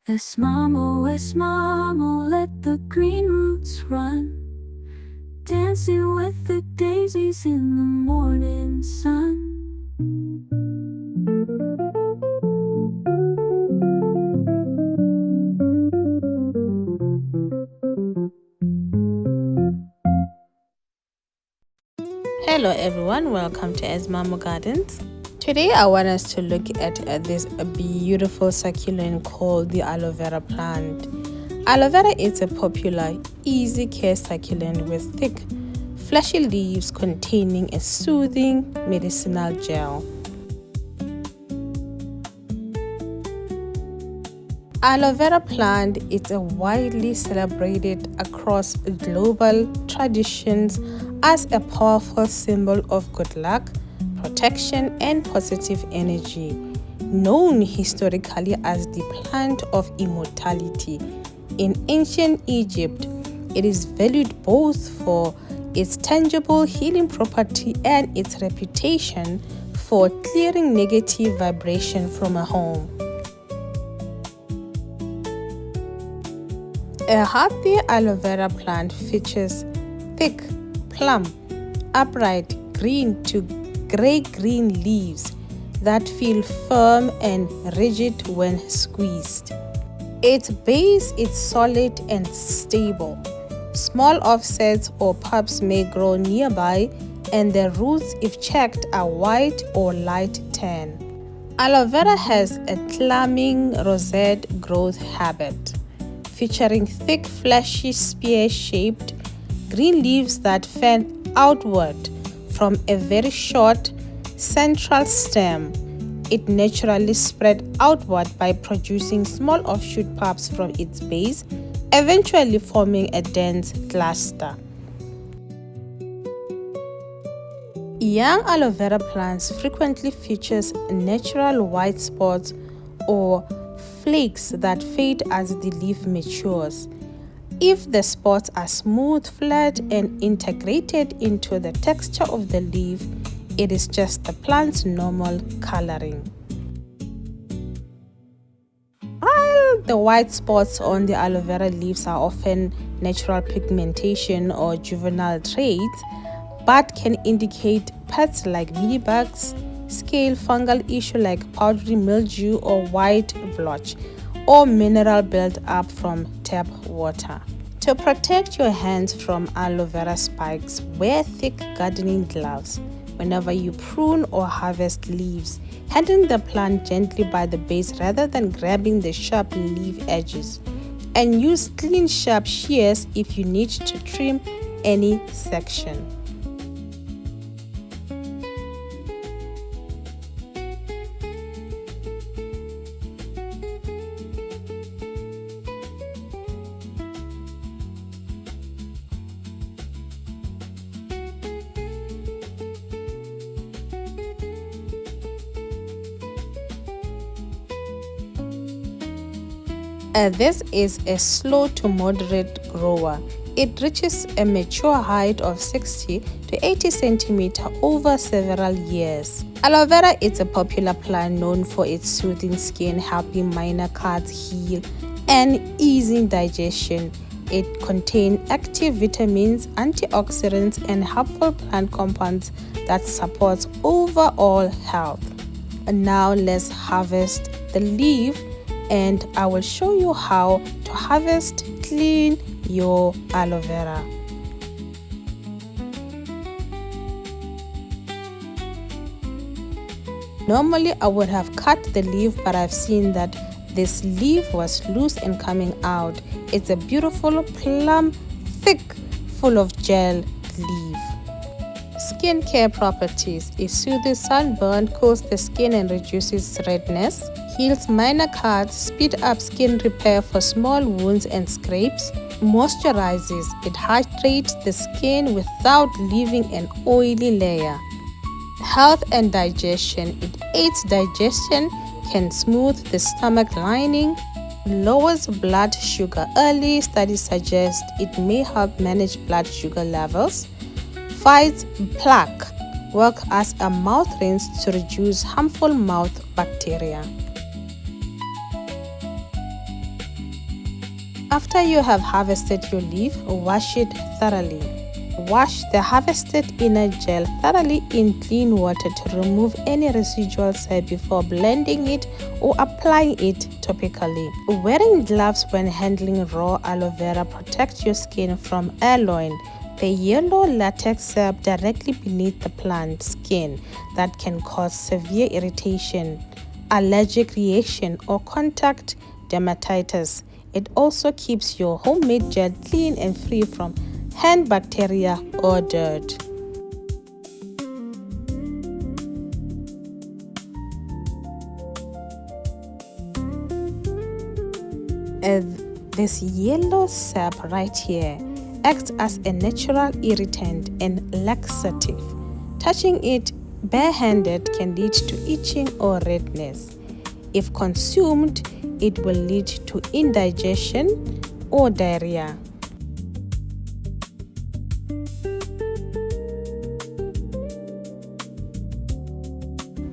Esmamo, let the green roots run, dancing with the daisies in the morning sun. Hello everyone, welcome to Esmamo Gardens. Today I want us to look at this beautiful succulent called the aloe vera plant. Aloe vera is a popular, easy care succulent with thick, fleshy leaves containing a soothing medicinal gel. Aloe vera plant is a widely celebrated across global traditions as a powerful symbol of good luck, protection, and positive energy, known historically as the plant of immortality. In ancient Egypt, it is valued both for its tangible healing property and its reputation for clearing negative vibration from a home. A healthy aloe vera plant features thick, plump, upright green to gray-green leaves that feel firm and rigid when squeezed. Its base is solid and stable. Small offsets or pups may grow nearby, and the roots, if checked, are white or light tan. Aloe vera has a climbing rosette growth habit, featuring thick, fleshy, spear-shaped green leaves that fan outward from a very short central stem. It naturally spreads outward by producing small offshoot pups from its base, eventually forming a dense cluster. Young aloe vera plants frequently features natural white spots or flakes that fade as the leaf matures. If the spots are smooth, flat, and integrated into the texture of the leaf, it is just the plant's normal coloring. While the white spots on the aloe vera leaves are often natural pigmentation or juvenile traits, but can indicate pests like mealybugs, scale fungal issue like powdery mildew or white blotch, or mineral build-up from tap water. To protect your hands from aloe vera spikes, wear thick gardening gloves. Whenever you prune or harvest leaves, handle the plant gently by the base rather than grabbing the sharp leaf edges. And use clean, sharp shears if you need to trim any section. This is a slow to moderate grower. It reaches a mature height of 60 to 80 centimeters over several years. Aloe vera is a popular plant known for its soothing skin, helping minor cuts heal, and easing digestion. It contains active vitamins, antioxidants, and helpful plant compounds that support overall health. And now let's harvest the leaf, and I will show you how to harvest clean your aloe vera. Normally I would have cut the leaf, but I've seen that this leaf was loose and coming out. It's a beautiful, plump, thick, full of gel leaf. Skincare properties. It soothes sunburn, cools the skin and reduces redness, heals minor cuts, speeds up skin repair for small wounds and scrapes, moisturizes. It hydrates the skin without leaving an oily layer. Health and digestion. It aids digestion, can smooth the stomach lining, lowers blood sugar. Early studies suggest it may help manage blood sugar levels, fights plaque, work as a mouth rinse to reduce harmful mouth bacteria. After you have harvested your leaf, wash it thoroughly. Wash the harvested inner gel thoroughly in clean water to remove any residual sap before blending it or applying it topically. Wearing gloves when handling raw aloe vera protects your skin from erloin, the yellow latex sap directly beneath the plant skin that can cause severe irritation, allergic reaction, or contact dermatitis. It also keeps your homemade gel clean and free from hand bacteria or dirt. This yellow sap right here acts as a natural irritant and laxative. Touching it barehanded can lead to itching or redness. If consumed, it will lead to indigestion or diarrhea.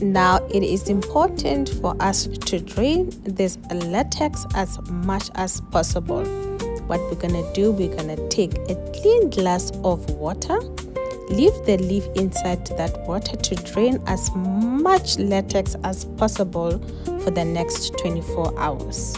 Now, it is important for us to drain this latex as much as possible. What we're gonna do, we're gonna take a clean glass of water, leave the leaf inside that water to drain as much latex as possible for the next 24 hours.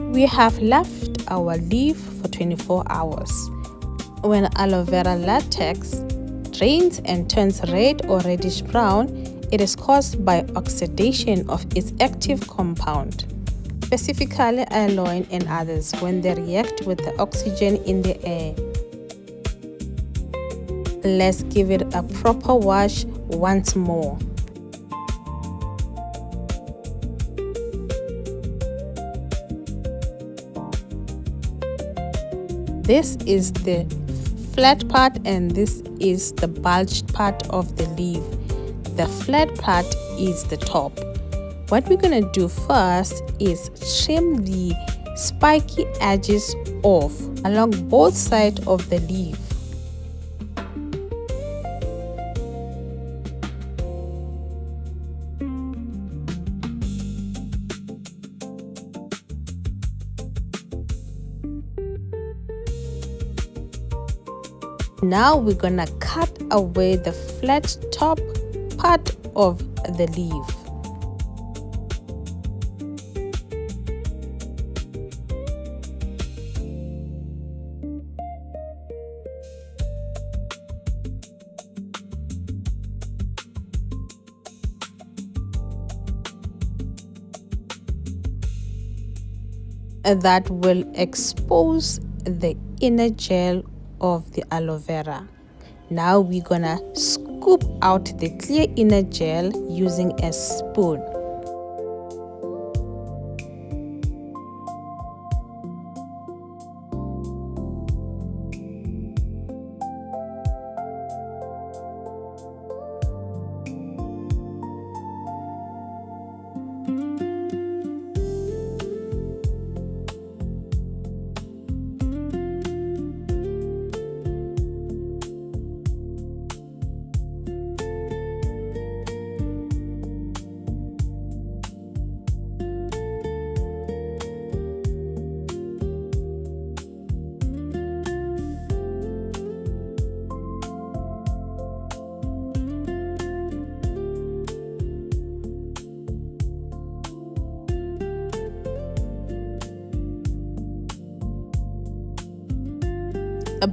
We have left our leaf for 24 hours. When aloe vera latex drains and turns red or reddish brown, it is caused by oxidation of its active compound, specifically aloin and others, when they react with the oxygen in the air. Let's give it a proper wash once more. This is the flat part and this is the bulged part of the leaf. The flat part is the top. What we're going to do first is trim the spiky edges off along both sides of the leaf. Now we're gonna cut away the flat top part of the leaf. That will expose the inner gel of the aloe vera. Now we're gonna scoop out the clear inner gel using a spoon.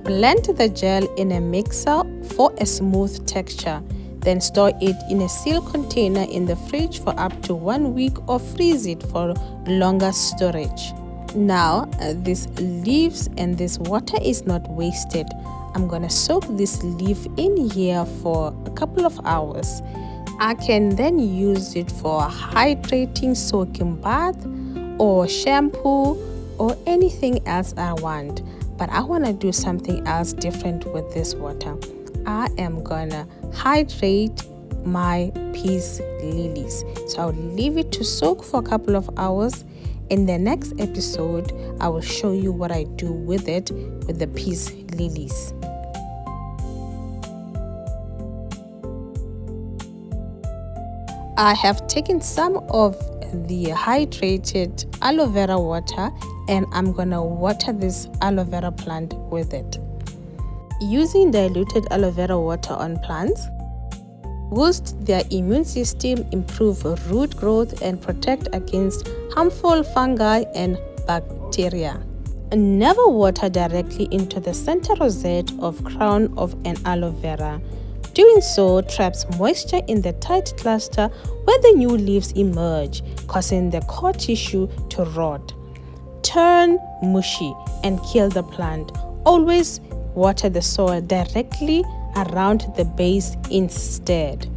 Blend the gel in a mixer for a smooth texture. Then store it in a sealed container in the fridge for up to 1 week or freeze it for longer storage. Now, these leaves and this water is not wasted. I'm gonna soak this leaf in here for a couple of hours. I can then use it for a hydrating soaking bath or shampoo or anything else I want. But I want to do something else different with this water. I am gonna hydrate my peace lilies. So I'll leave it to soak for a couple of hours. In the next episode, I will show you what I do with it, with the peace lilies. I have taken some of the hydrated aloe vera water and I'm gonna water this aloe vera plant with it. Using diluted aloe vera water on plants boost their immune system, improve root growth, and protect against harmful fungi and bacteria. Never water directly into the center rosette of crown of an aloe vera. Doing so traps moisture in the tight cluster where the new leaves emerge, causing the core tissue to rot, turn mushy, and kill the plant. Always water the soil directly around the base instead.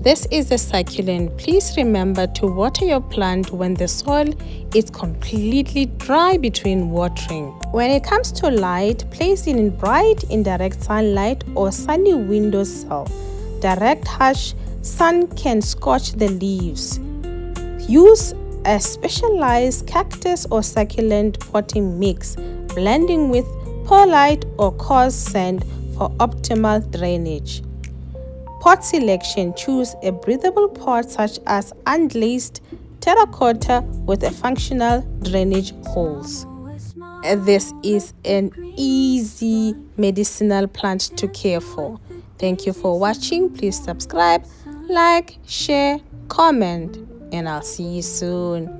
This is a succulent. Please remember to water your plant when the soil is completely dry between watering. When it comes to light, place it in bright indirect sunlight or sunny windowsill. Direct harsh sun can scorch the leaves. Use a specialized cactus or succulent potting mix, blending with perlite or coarse sand for optimal drainage. Pot selection: choose a breathable pot such as unglazed terracotta with a functional drainage holes. This is an easy medicinal plant to care for. Thank you for watching. Please subscribe, like, share, comment, and I'll see you soon.